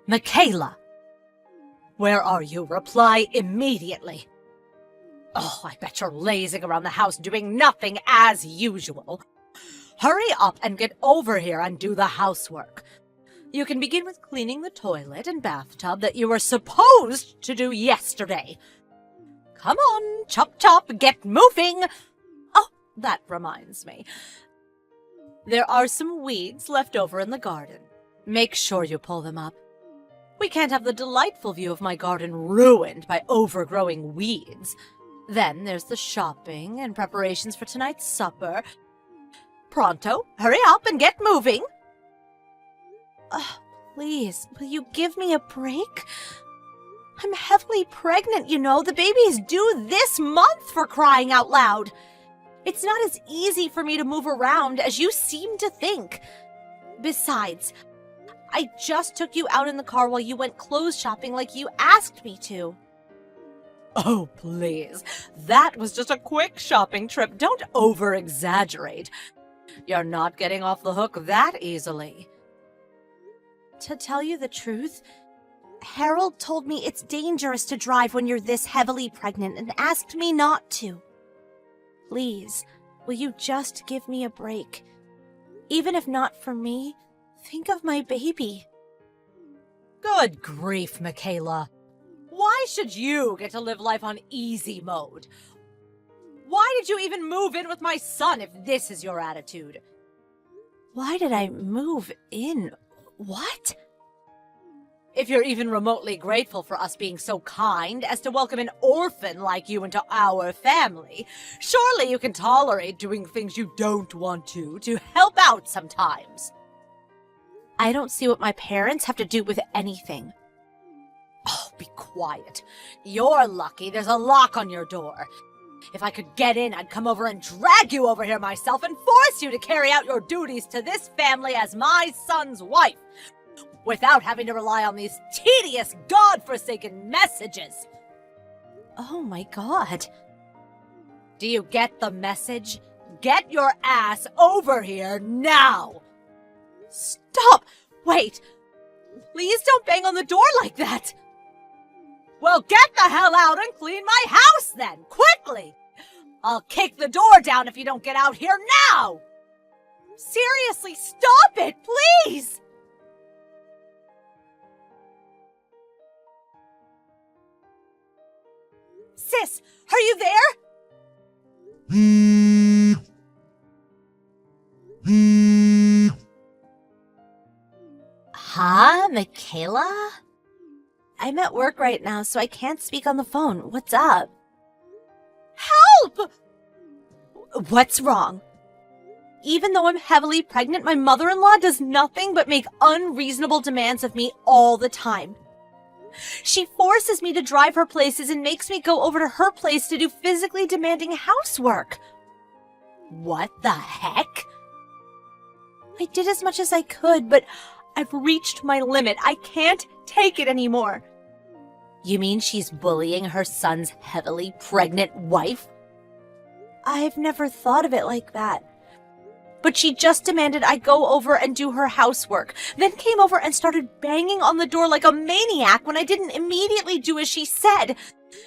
Michaela! Where are you? Reply immediately. Oh, I bet you're lazing around the house doing nothing as usual. Hurry up and get over here and do the housework. You can begin with cleaning the toilet and bathtub that you were supposed to do yesterday. Come on, chop chop, get moving! Oh, that reminds me. There are some weeds left over in the garden. Make sure you pull them up. We can't have the delightful view of my garden ruined by overgrowing weeds. Then there's the shopping and preparations for tonight's supper. Pronto, hurry up and get moving! Please, will you give me a break? I'm heavily pregnant, you know. The baby is due this month, for crying out loud. It's not as easy for me to move around as you seem to think. Besides, I just took you out in the car while you went clothes shopping like you asked me to. Oh, please. That was just a quick shopping trip. Don't over-exaggerate. You're not getting off the hook that easily. To tell you the truth, Harold told me it's dangerous to drive when you're this heavily pregnant and asked me not to. Please, will you just give me a break? Even if not for me, think of my baby. Good grief, Michaela. Why should you get to live life on easy mode? Why did you even move in with my son if this is your attitude? Why did I move in? What? If you're even remotely grateful for us being so kind as to welcome an orphan like you into our family, surely you can tolerate doing things you don't want to help out sometimes. I don't see what my parents have to do with anything. Oh, be quiet. You're lucky there's a lock on your door. If I could get in, I'd come over and drag you over here myself and force you to carry out your duties to this family as my son's wife, without having to rely on these tedious, God-forsaken messages. Oh my God. Do you get the message? Get your ass over here now! Stop! Wait! Please don't bang on the door like that! Well, get the hell out and clean my house then, quickly! I'll kick the door down if you don't get out here now! Seriously, stop it, please! Sis, are you there? Huh, Michaela? I'm at work right now, so I can't speak on the phone. What's up? Help! What's wrong? Even though I'm heavily pregnant, my mother-in-law does nothing but make unreasonable demands of me all the time. She forces me to drive her places and makes me go over to her place to do physically demanding housework. What the heck? I did as much as I could, but I've reached my limit. I can't take it anymore. You mean she's bullying her son's heavily pregnant wife? I've never thought of it like that. But she just demanded I go over and do her housework, then came over and started banging on the door like a maniac when I didn't immediately do as she said.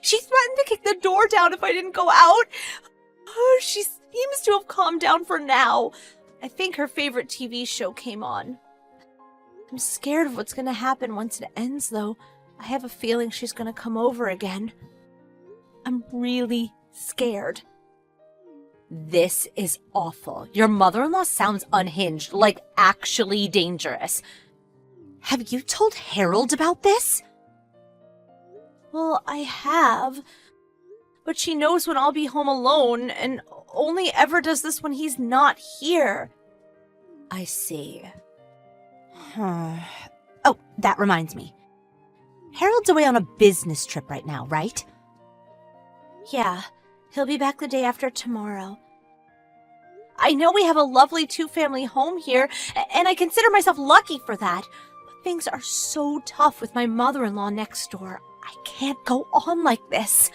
She threatened to kick the door down if I didn't go out. She seems to have calmed down for now. I think her favorite TV show came on. I'm scared of what's going to happen once it ends, though. I have a feeling she's going to come over again. I'm really scared. This is awful. Your mother-in-law sounds unhinged, like actually dangerous. Have you told Harold about this? Well, I have. But she knows when I'll be home alone, and only ever does this when he's not here. I see. Oh, that reminds me. Harold's away on a business trip right now, right? Yeah, he'll be back the day after tomorrow. I know we have a lovely two-family home here, and I consider myself lucky for that. But things are so tough with my mother-in-law next door. I can't go on like this.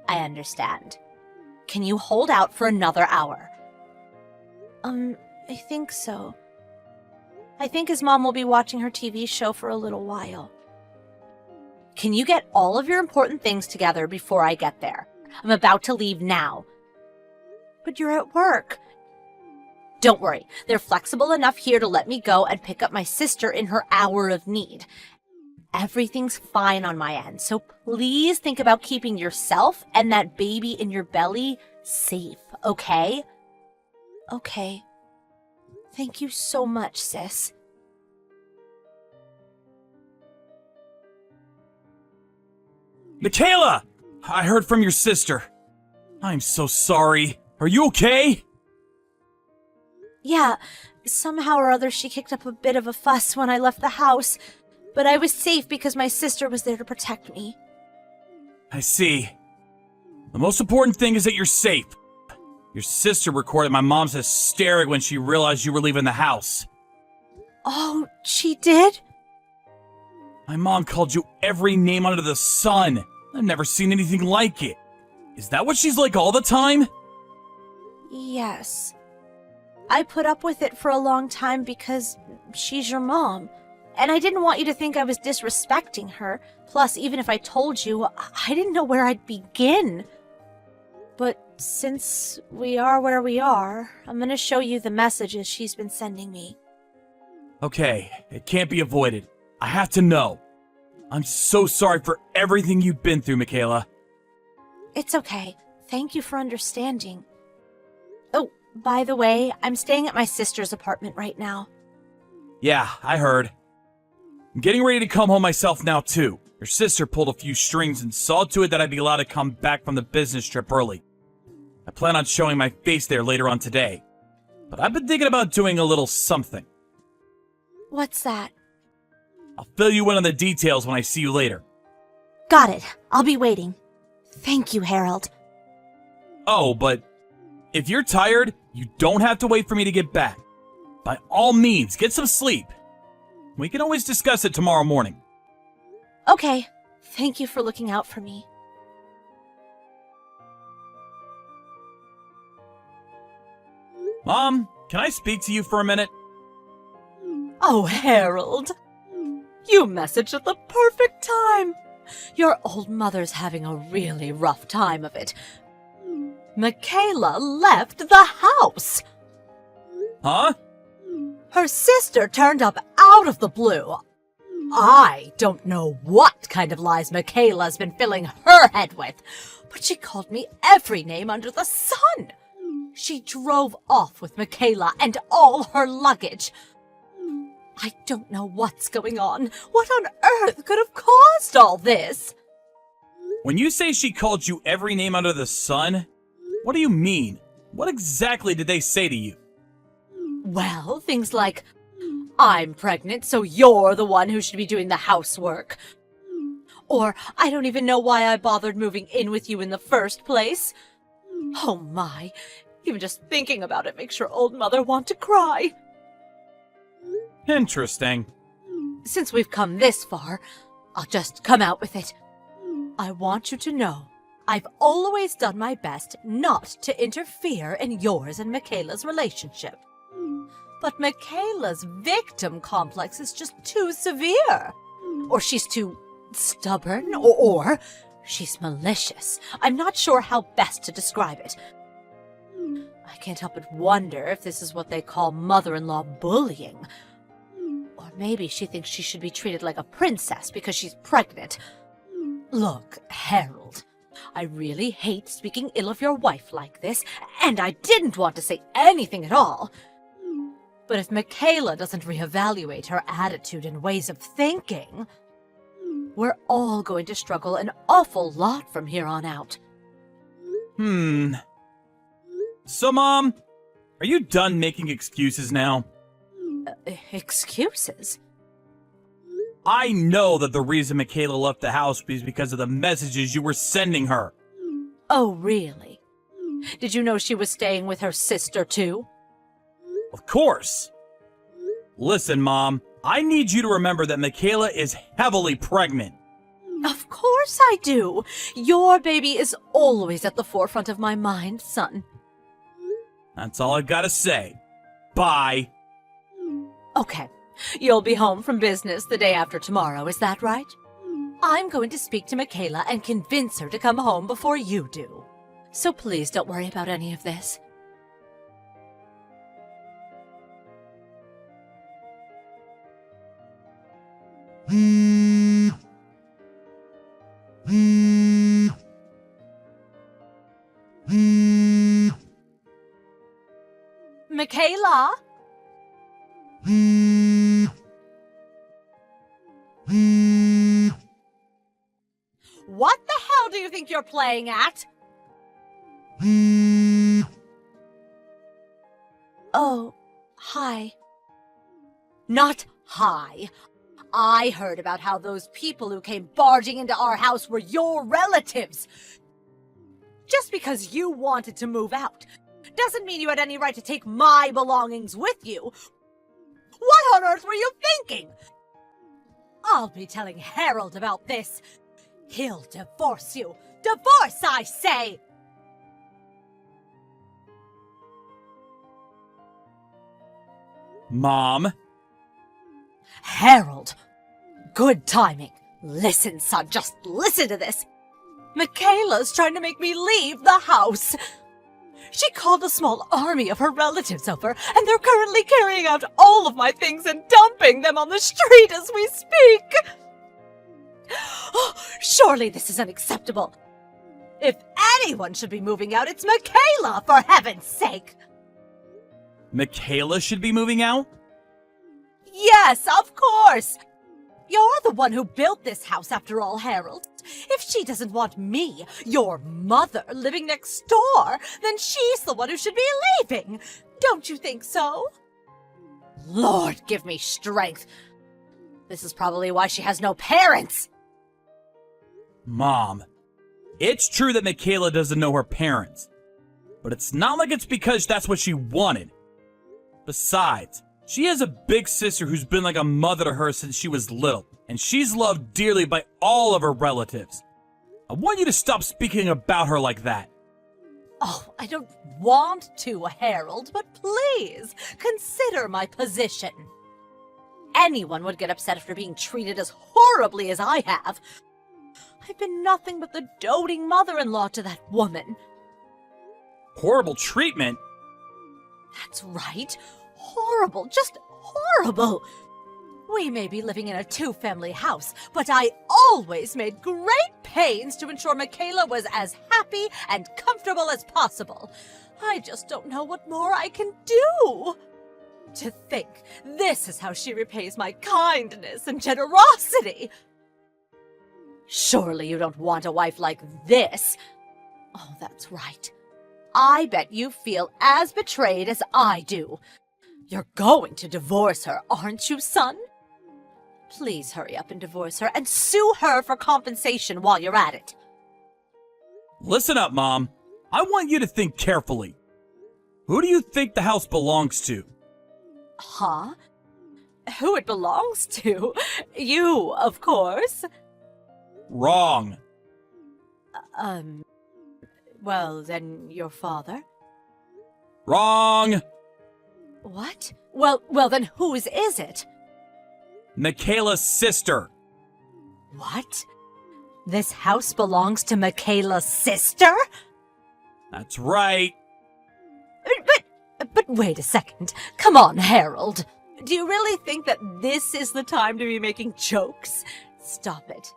I understand. Can you hold out for another hour? I think so. I think his mom will be watching her TV show for a little while. Can you get all of your important things together before I get there? I'm about to leave now. But you're at work. Don't worry, they're flexible enough here to let me go and pick up my sister in her hour of need. Everything's fine on my end, so please think about keeping yourself and that baby in your belly safe, okay? Okay. Thank you so much, sis. Michaela! I heard from your sister. I'm so sorry. Are you okay? Yeah, somehow or other she kicked up a bit of a fuss when I left the house, but I was safe because my sister was there to protect me. I see. The most important thing is that you're safe. Your sister recorded my mom's hysteric when she realized you were leaving the house. Oh, she did? My mom called you every name under the sun. I've never seen anything like it. Is that what she's like all the time? Yes. I put up with it for a long time because she's your mom. And I didn't want you to think I was disrespecting her. Plus, even if I told you, I didn't know where I'd begin. But since we are where we are, I'm going to show you the messages she's been sending me. Okay, it can't be avoided. I have to know. I'm so sorry for everything you've been through, Michaela. It's okay. Thank you for understanding. Oh, by the way, I'm staying at my sister's apartment right now. Yeah, I heard. I'm getting ready to come home myself now, too. Your sister pulled a few strings and saw to it that I'd be allowed to come back from the business trip early. I plan on showing my face there later on today. But I've been thinking about doing a little something. What's that? I'll fill you in on the details when I see you later. Got it. I'll be waiting. Thank you, Harold. Oh, but if you're tired, you don't have to wait for me to get back. By all means, get some sleep. We can always discuss it tomorrow morning. Okay. Thank you for looking out for me. Mom, can I speak to you for a minute? Oh, Harold. You messaged at the perfect time. Your old mother's having a really rough time of it. Michaela left the house. Huh? Her sister turned up out of the blue. I don't know what kind of lies Michaela's been filling her head with, but she called me every name under the sun. She drove off with Michaela and all her luggage. I don't know what's going on. What on earth could have caused all this? When you say she called you every name under the sun, what do you mean? What exactly did they say to you? Well, things like, I'm pregnant, so you're the one who should be doing the housework. Or, I don't even know why I bothered moving in with you in the first place. Oh my, even just thinking about it makes your old mother want to cry. Interesting. Since we've come this far, I'll just come out with it. I want you to know, I've always done my best not to interfere in yours and Michaela's relationship. But Michaela's victim complex is just too severe. Or she's too stubborn, or she's malicious. I'm not sure how best to describe it. I can't help but wonder if this is what they call mother-in-law bullying. Or maybe she thinks she should be treated like a princess because she's pregnant. Look, Harold, I really hate speaking ill of your wife like this, and I didn't want to say anything at all. But if Michaela doesn't reevaluate her attitude and ways of thinking, we're all going to struggle an awful lot from here on out. So, Mom, are you done making excuses now? Excuses? I know that the reason Michaela left the house was because of the messages you were sending her. Oh, really? Did you know she was staying with her sister, too? Of course. Listen, Mom, I need you to remember that Michaela is heavily pregnant. Of course I do. Your baby is always at the forefront of my mind, son. That's all I've got to say. Bye. Okay, You'll be home from business the day after tomorrow, is that right? I'm going to speak to Michaela and convince her to come home before you do. So please don't worry about any of this. Michaela? What the hell do you think you're playing at? Oh, hi. Not hi. I heard about how those people who came barging into our house were your relatives. Just because you wanted to move out doesn't mean you had any right to take my belongings with you. What on earth were you thinking? I'll be telling Harold about this. He'll divorce you. Divorce, I say! Mom? Harold! Good timing. Listen, son, just listen to this. Michaela's trying to make me leave the house. She called a small army of her relatives over, and they're currently carrying out all of my things and dumping them on the street as we speak. Oh, surely this is unacceptable. If anyone should be moving out, it's Michaela, for heaven's sake. Michaela should be moving out? Yes, of course. You're the one who built this house, after all, Harold. If she doesn't want me, your mother, living next door, then she's the one who should be leaving. Don't you think so? Lord, give me strength. This is probably why she has no parents. Mom, it's true that Michaela doesn't know her parents, but it's not like it's because that's what she wanted. Besides, she has a big sister who's been like a mother to her since she was little, and she's loved dearly by all of her relatives. I want you to stop speaking about her like that. Oh, I don't want to, Harold, but please, consider my position. Anyone would get upset after being treated as horribly as I have. I've been nothing but the doting mother-in-law to that woman. Horrible treatment? That's right. Horrible, just horrible. We may be living in a two-family house, but I always made great pains to ensure Michaela was as happy and comfortable as possible. I just don't know what more I can do. To think, this is how she repays my kindness and generosity. Surely you don't want a wife like this. Oh, that's right. I bet you feel as betrayed as I do. You're going to divorce her, aren't you, son? Please hurry up and divorce her and sue her for compensation while you're at it. Listen up, Mom. I want you to think carefully. Who do you think the house belongs to? Huh? Who it belongs to? You, of course. Wrong. Well, then your father? Wrong. What? Well, then whose is it? Michaela's sister. What? This house belongs to Michaela's sister? That's right. But wait a second. Come on, Harold. Do you really think that this is the time to be making jokes? Stop it.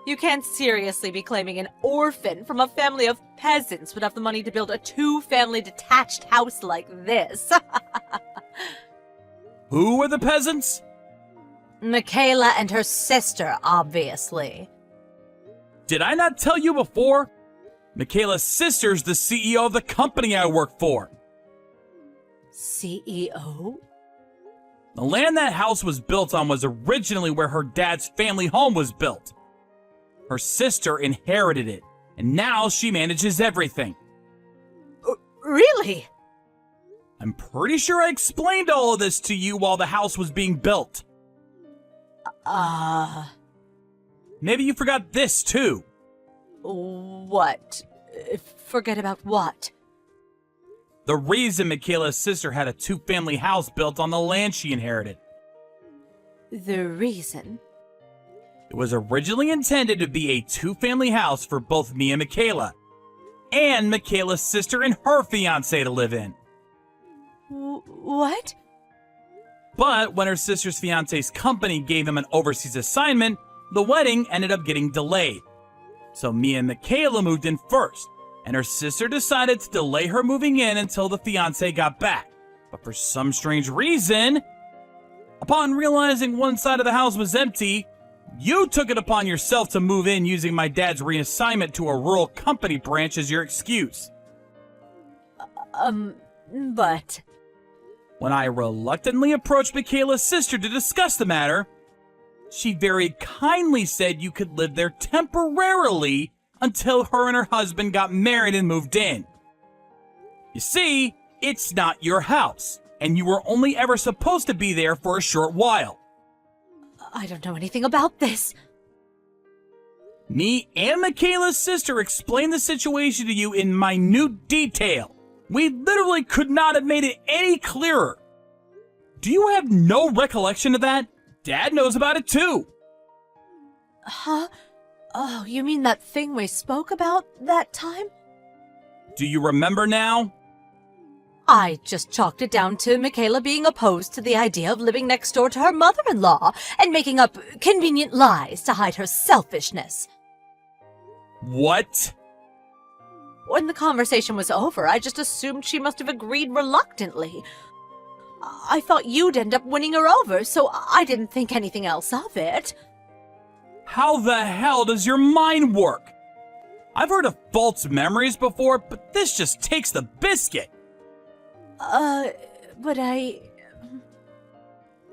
You can't seriously be claiming an orphan from a family of peasants would have the money to build a two-family detached house like this. Who are the peasants? Michaela and her sister, obviously. Did I not tell you before? Michaela's sister's the CEO of the company I work for. CEO? The land that house was built on was originally where her dad's family home was built. Her sister inherited it, and now she manages everything. Really? I'm pretty sure I explained all of this to you while the house was being built. Maybe you forgot this, too. What? Forget about what? The reason Michaela's sister had a two-family house built on the land she inherited. The reason? It was originally intended to be a two-family house for both me and Michaela, and Michaela's sister and her fiancé to live in. What? But when her sister's fiancé's company gave him an overseas assignment, the wedding ended up getting delayed. So me and Michaela moved in first, and her sister decided to delay her moving in until the fiancé got back. But for some strange reason, upon realizing one side of the house was empty, you took it upon yourself to move in using my dad's reassignment to a rural company branch as your excuse. But... When I reluctantly approached Michaela's sister to discuss the matter, she very kindly said you could live there temporarily until her and her husband got married and moved in. You see, it's not your house, and you were only ever supposed to be there for a short while. I don't know anything about this. Me and Michaela's sister explained the situation to you in minute detail. We literally could not have made it any clearer. Do you have no recollection of that? Dad knows about it too. Huh? Oh, you mean that thing we spoke about that time? Do you remember now? I just chalked it down to Michaela being opposed to the idea of living next door to her mother-in-law and making up convenient lies to hide her selfishness. What? When the conversation was over, I just assumed she must have agreed reluctantly. I thought you'd end up winning her over, so I didn't think anything else of it. How the hell does your mind work? I've heard of false memories before, but this just takes the biscuit. But I...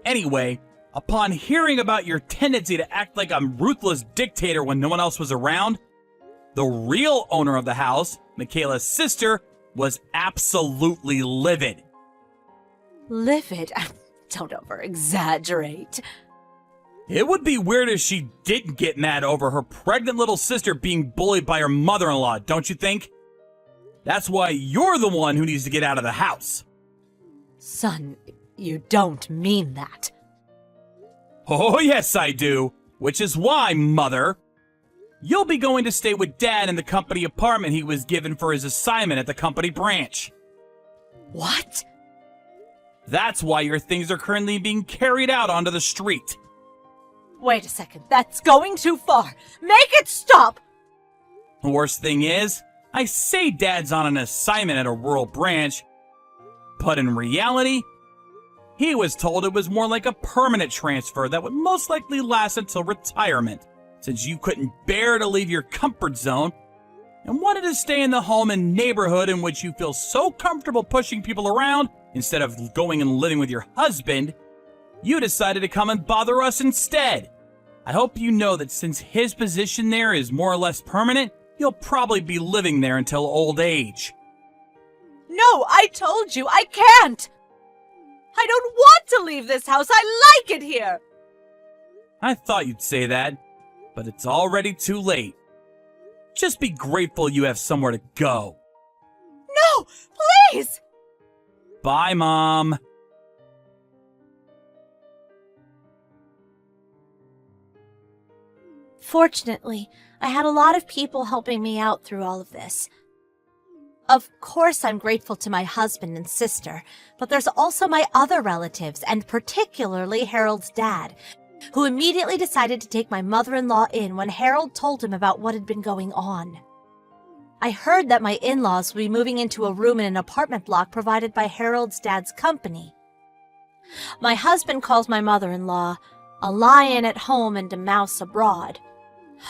Anyway, upon hearing about your tendency to act like a ruthless dictator when no one else was around, the real owner of the house, Michaela's sister, was absolutely livid. Livid? Don't over-exaggerate. It would be weird if she didn't get mad over her pregnant little sister being bullied by her mother-in-law, don't you think? That's why you're the one who needs to get out of the house. Son, you don't mean that. Oh, yes, I do. Which is why, Mother, you'll be going to stay with Dad in the company apartment he was given for his assignment at the company branch. What? That's why your things are currently being carried out onto the street. Wait a second, that's going too far. Make it stop! The worst thing is, I say Dad's on an assignment at a rural branch, but in reality, he was told it was more like a permanent transfer that would most likely last until retirement, since you couldn't bear to leave your comfort zone and wanted to stay in the home and neighborhood in which you feel so comfortable pushing people around instead of going and living with your husband. You decided to come and bother us instead. I hope you know that since his position there is more or less permanent, you'll probably be living there until old age. No, I told you, I can't! I don't want to leave this house, I like it here! I thought you'd say that, but it's already too late. Just be grateful you have somewhere to go. No, please! Bye, Mom. Fortunately, I had a lot of people helping me out through all of this. Of course, I'm grateful to my husband and sister, but there's also my other relatives, and particularly Harold's dad, who immediately decided to take my mother-in-law in when Harold told him about what had been going on. I heard that my in-laws would be moving into a room in an apartment block provided by Harold's dad's company. My husband calls my mother-in-law a lion at home and a mouse abroad.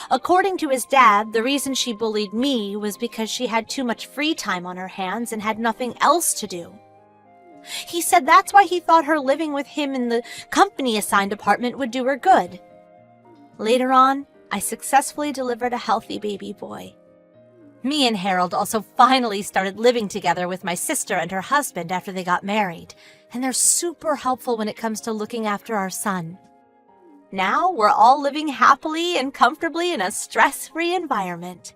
According to his dad, the reason she bullied me was because she had too much free time on her hands and had nothing else to do. He said that's why he thought her living with him in the company-assigned apartment would do her good. Later on, I successfully delivered a healthy baby boy. Me and Harold also finally started living together with my sister and her husband after they got married, and they're super helpful when it comes to looking after our son. Now we're all living happily and comfortably in a stress-free environment.